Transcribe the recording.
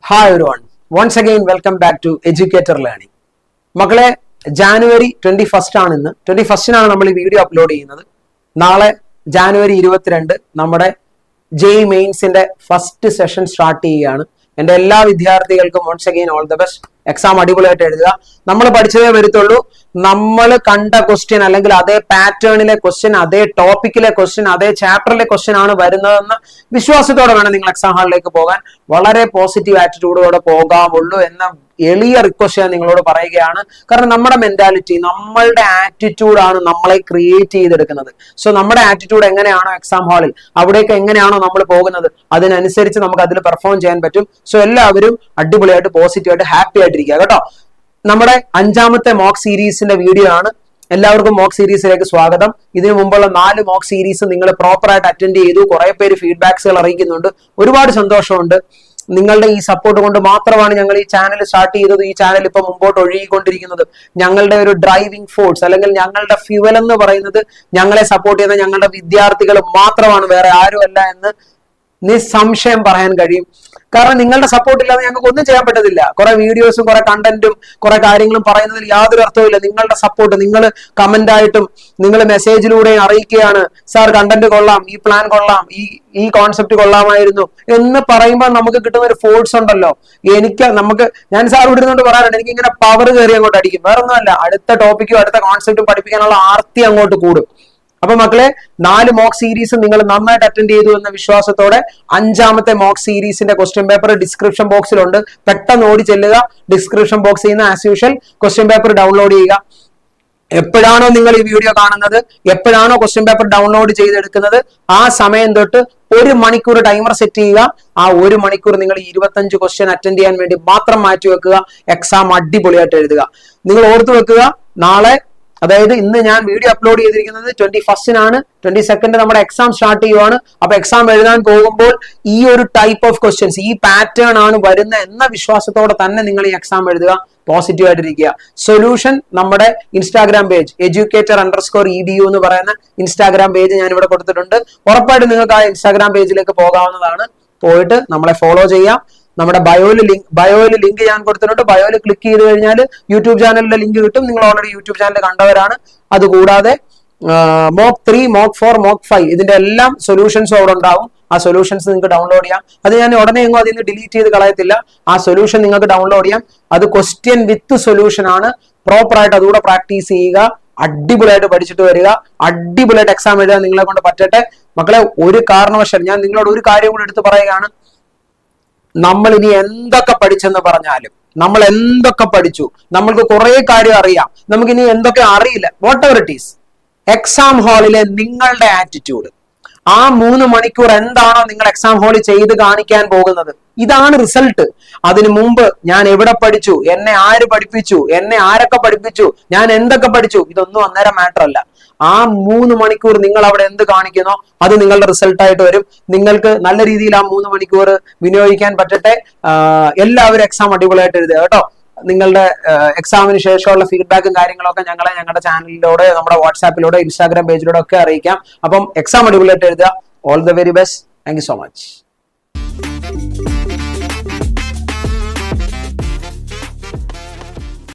Hi everyone, once again welcome back to Educator Learning. മക്കളെ ജാനുവരി 21 ആണ് ഇന്ന് 21-നാണ് നമ്മൾ ഈ വീഡിയോ അപ്ലോഡ് ചെയ്യുന്നത്. നാളെ ജാനുവരി 22 നമ്മുടെ ജെഇ മെയിൻസിന്റെ ഫസ്റ്റ് സെഷൻ സ്റ്റാർട്ട് ചെയ്യുകയാണ്. എൻ്റെ എല്ലാ വിദ്യാർത്ഥികൾക്കും once again all the best. Exam അടിപൊളിയായിട്ട് എഴുതുക. നമ്മൾ പഠിച്ചതേ വരത്തുള്ളൂ. നമ്മൾ കണ്ട ക്വസ്റ്റ്യൻ അല്ലെങ്കിൽ അതേ പാറ്റേണിലെ ക്വസ്റ്റ്യൻ, അതേ ടോപ്പിക്കിലെ ക്വസ്റ്റ്യൻ, അതേ ചാപ്റ്ററിലെ ക്വസ്റ്റ്യൻ ആണ് വരുന്നതെന്ന് വിശ്വാസത്തോടെ വേണം നിങ്ങൾ എക്സാം ഹാളിലേക്ക് പോകാൻ. വളരെ പോസിറ്റീവ് ആറ്റിറ്റ്യൂഡോടെ പോകാമുള്ളൂ എന്ന എളിയ റിക്വസ്റ്റ് ഞാൻ നിങ്ങളോട് പറയുകയാണ്. കാരണം നമ്മുടെ മെന്റാലിറ്റി, നമ്മളുടെ ആറ്റിറ്റ്യൂഡാണ് നമ്മളെ ക്രിയേറ്റ് ചെയ്തെടുക്കുന്നത്. സോ നമ്മുടെ ആറ്റിറ്റ്യൂഡ് എങ്ങനെയാണോ എക്സാം ഹാളിൽ, അവിടേക്ക് എങ്ങനെയാണോ നമ്മൾ പോകുന്നത്, അതിനനുസരിച്ച് നമുക്ക് അതിൽ പെർഫോം ചെയ്യാൻ പറ്റും. സോ എല്ലാവരും അടിപൊളിയായിട്ട് പോസിറ്റീവായിട്ട് ഹാപ്പി ആയിട്ടിരിക്കുക കേട്ടോ. നമ്മുടെ 5ാമത്തെ മോക്ക് സീരീസിന്റെ വീഡിയോ ആണ്. എല്ലാവർക്കും മോക്ക് സീരീസിലേക്ക് സ്വാഗതം. ഇതിനു മുമ്പുള്ള 4 മോക്ക് സീരീസ് നിങ്ങൾ പ്രോപ്പറായിട്ട് അറ്റൻഡ് ചെയ്തു. കുറെ പേര് ഫീഡ്ബാക്സുകൾ അറിയിക്കുന്നുണ്ട്. ഒരുപാട് സന്തോഷമുണ്ട്. നിങ്ങളുടെ ഈ സപ്പോർട്ട് കൊണ്ട് മാത്രമാണ് ഞങ്ങൾ ഈ ചാനൽ സ്റ്റാർട്ട് ചെയ്തത്. ഈ ചാനൽ ഇപ്പൊ മുമ്പോട്ട് ഒഴുകിക്കൊണ്ടിരിക്കുന്നത്. ഞങ്ങളുടെ ഒരു ഡ്രൈവിംഗ് ഫോഴ്സ് അല്ലെങ്കിൽ ഞങ്ങളുടെ ഫ്യൂവൽ എന്ന് പറയുന്നത് ഞങ്ങളെ സപ്പോർട്ട് ചെയ്യുന്ന ഞങ്ങളുടെ വിദ്യാർത്ഥികൾ മാത്രമാണ്, വേറെ ആരുമല്ല എന്ന് നിസ്സംശയം പറയാൻ കഴിയും. കാരണം നിങ്ങളുടെ സപ്പോർട്ട് ഇല്ലാതെ ഞങ്ങൾക്ക് ഒന്നും ചെയ്യാൻ പറ്റത്തില്ല. കുറെ വീഡിയോസും കുറെ കണ്ടന്റും കുറെ കാര്യങ്ങളും പറയുന്നതിൽ യാതൊരു അർത്ഥവുമില്ല. നിങ്ങളുടെ സപ്പോർട്ട്, നിങ്ങൾ കമന്റ് ആയിട്ടും നിങ്ങൾ മെസ്സേജിലൂടെയും അറിയിക്കുകയാണ്, സാർ കണ്ടന്റ് കൊള്ളാം, ഈ പ്ലാൻ കൊള്ളാം, ഈ കോൺസെപ്റ്റ് കൊള്ളാമായിരുന്നു എന്ന് പറയുമ്പോൾ നമുക്ക് കിട്ടുന്ന ഒരു ഫോഴ്സ് ഉണ്ടല്ലോ. ഞാൻ സാർ ഇവിടെ ഇരുന്നുകൊണ്ട് പറയാറുണ്ട്, എനിക്ക് ഇങ്ങനെ പവർ കയറി അങ്ങോട്ട് അടിക്കും. വേറെ ഒന്നുമല്ല, അടുത്ത ടോപ്പിക്കും അടുത്ത കോൺസെപ്റ്റും പഠിപ്പിക്കാനുള്ള ആർത്തി അങ്ങോട്ട് കൂടും. അപ്പൊ മക്കളെ, 4 മോക്ക് സീരീസ് നിങ്ങൾ നന്നായിട്ട് അറ്റൻഡ് ചെയ്തു എന്ന വിശ്വാസത്തോടെ 5ാമത്തെ മോക്ക് സീരീസിന്റെ ക്വസ്റ്റ്യൻ പേപ്പർ ഡിസ്ക്രിപ്ഷൻ ബോക്സിലുണ്ട്. പെട്ടെന്ന് ഓടി ചെല്ലുക. ഡിസ്ക്രിപ്ഷൻ ബോക്സിൽ നിന്ന് as usual question paper download ചെയ്യുക. എപ്പോഴാണോ നിങ്ങൾ ഈ വീഡിയോ കാണുന്നത്, എപ്പോഴാണോ ക്വസ്റ്റ്യൻ പേപ്പർ ഡൗൺലോഡ് ചെയ്തെടുക്കുന്നത്, ആ സമയം തൊട്ട് 1 മണിക്കൂർ ടൈമർ സെറ്റ് ചെയ്യുക. ആ 1 മണിക്കൂർ നിങ്ങൾ 25 ക്വസ്റ്റ്യൻ അറ്റൻഡ് ചെയ്യാൻ വേണ്ടി മാത്രം മാറ്റി വെക്കുക. എക്സാം അടിപൊളിയായിട്ട് എഴുതുക. നിങ്ങൾ ഓർത്തു വെക്കുക, നാളെ, അതായത് ഇന്ന് ഞാൻ വീഡിയോ അപ്ലോഡ് ചെയ്തിരിക്കുന്നത് 21-നാണ്. 22 നമ്മുടെ എക്സാം സ്റ്റാർട്ട് ചെയ്യുവാണ്. അപ്പൊ എക്സാം എഴുതാൻ പോകുമ്പോൾ ഈ ഒരു ടൈപ്പ് ഓഫ് ക്വസ്റ്റ്യൻസ്, ഈ പാറ്റേൺ ആണ് വരുന്നത് എന്ന വിശ്വാസത്തോടെ തന്നെ നിങ്ങൾ ഈ എക്സാം എഴുതുക. പോസിറ്റീവ് ആയിട്ടിരിക്കുക. സൊല്യൂഷൻ നമ്മുടെ ഇൻസ്റ്റാഗ്രാം പേജ് educator_edu എന്ന് പറയുന്ന ഇൻസ്റ്റാഗ്രാം പേജ് ഞാൻ ഇവിടെ കൊടുത്തിട്ടുണ്ട്. ഉറപ്പായിട്ട് നിങ്ങൾക്ക് ആ ഇൻസ്റ്റാഗ്രാം പേജിലേക്ക് പോകാവുന്നതാണ്. പോയിട്ട് നമ്മളെ ഫോളോ ചെയ്യാം. നമ്മുടെ ബയോയിൽ ലിങ്ക് ഞാൻ കൊടുത്തിട്ടുണ്ട്. ബയോയിൽ ക്ലിക്ക് ചെയ്ത് കഴിഞ്ഞാൽ യൂട്യൂബ് ചാനലിന്റെ ലിങ്ക് കിട്ടും. നിങ്ങൾ ഓൾറെഡി യൂട്യൂബ് ചാനൽ കണ്ടവരാണ്. അതുകൂടാതെ മോക്ക് 3, മോക്ക് 4, മോക്ക് 5 ഇതിന്റെ എല്ലാം സൊല്യൂഷൻസും അവിടെ ഉണ്ടാവും. ആ സൊല്യൂഷൻസ് നിങ്ങൾക്ക് ഡൗൺലോഡ് ചെയ്യാം. അത് ഞാൻ ഉടനെ എങ്ങും അതിൽ നിന്ന് ഡിലീറ്റ് ചെയ്ത് കളയത്തില്ല. ആ സൊല്യൂഷൻ നിങ്ങൾക്ക് ഡൗൺലോഡ് ചെയ്യാം. അത് ക്വസ്റ്റ്യൻ വിത്ത് സൊല്യൂഷൻ ആണ്. പ്രോപ്പറായിട്ട് അതുകൂടെ പ്രാക്ടീസ് ചെയ്യുക. അടിപൊളിയായിട്ട് പഠിച്ചിട്ട് വരിക. അടിപൊളിയായിട്ട് എക്സാം എഴുതാൻ നിങ്ങളെ കൊണ്ട് പറ്റട്ടെ. മക്കളെ, ഒരു കാരണവശാലും ഞാൻ നിങ്ങളോട് ഒരു കാര്യം കൂടി എടുത്ത് പറയുകയാണ്. നമ്മൾ ഇനി എന്തൊക്കെ പഠിച്ചെന്ന് പറഞ്ഞാലും, നമ്മൾ എന്തൊക്കെ പഠിച്ചു, നമ്മൾക്ക് കുറെ കാര്യം അറിയാം, നമുക്കിനി എന്തൊക്കെ അറിയില്ല, whatever it is, exam ഹാളിലെ നിങ്ങളുടെ ആറ്റിറ്റ്യൂഡ്, ആ 3 മണിക്കൂർ എന്താണോ നിങ്ങൾ എക്സാം ഹാളിൽ ചെയ്ത് കാണിക്കാൻ പോകുന്നത്, ഇതാണ് റിസൾട്ട്. അതിനു മുമ്പ് ഞാൻ എവിടെ പഠിച്ചു, എന്നെ ആര് പഠിപ്പിച്ചു, എന്നെ ആരൊക്കെ പഠിപ്പിച്ചു, ഞാൻ എന്തൊക്കെ പഠിച്ചു, ഇതൊന്നും അന്നേരം മാറ്റർ അല്ല. ആ 3 മണിക്കൂർ നിങ്ങൾ അവിടെ എന്ത് കാണിക്കുന്നോ അത് നിങ്ങളുടെ റിസൾട്ട് ആയിട്ട് വരും. നിങ്ങൾക്ക് നല്ല രീതിയിൽ ആ 3 മണിക്കൂർ വിനിയോഗിക്കാൻ പറ്റട്ടെ. എല്ലാവരും എക്സാം അടിപൊളിയായിട്ട് എഴുതുക കേട്ടോ. നിങ്ങളുടെ എക്സാമിന് ശേഷമുള്ള ഫീഡ്ബാക്കും കാര്യങ്ങളൊക്കെ ഞങ്ങളുടെ ചാനലിലൂടെ, നമ്മുടെ വാട്സാപ്പിലൂടെ, ഇൻസ്റ്റാഗ്രാം പേജിലൂടെ ഒക്കെ അറിയിക്കാം. അപ്പം എക്സാം അടിപൊളിയായിട്ട് എഴുതുക. All the very best. Thank you so much.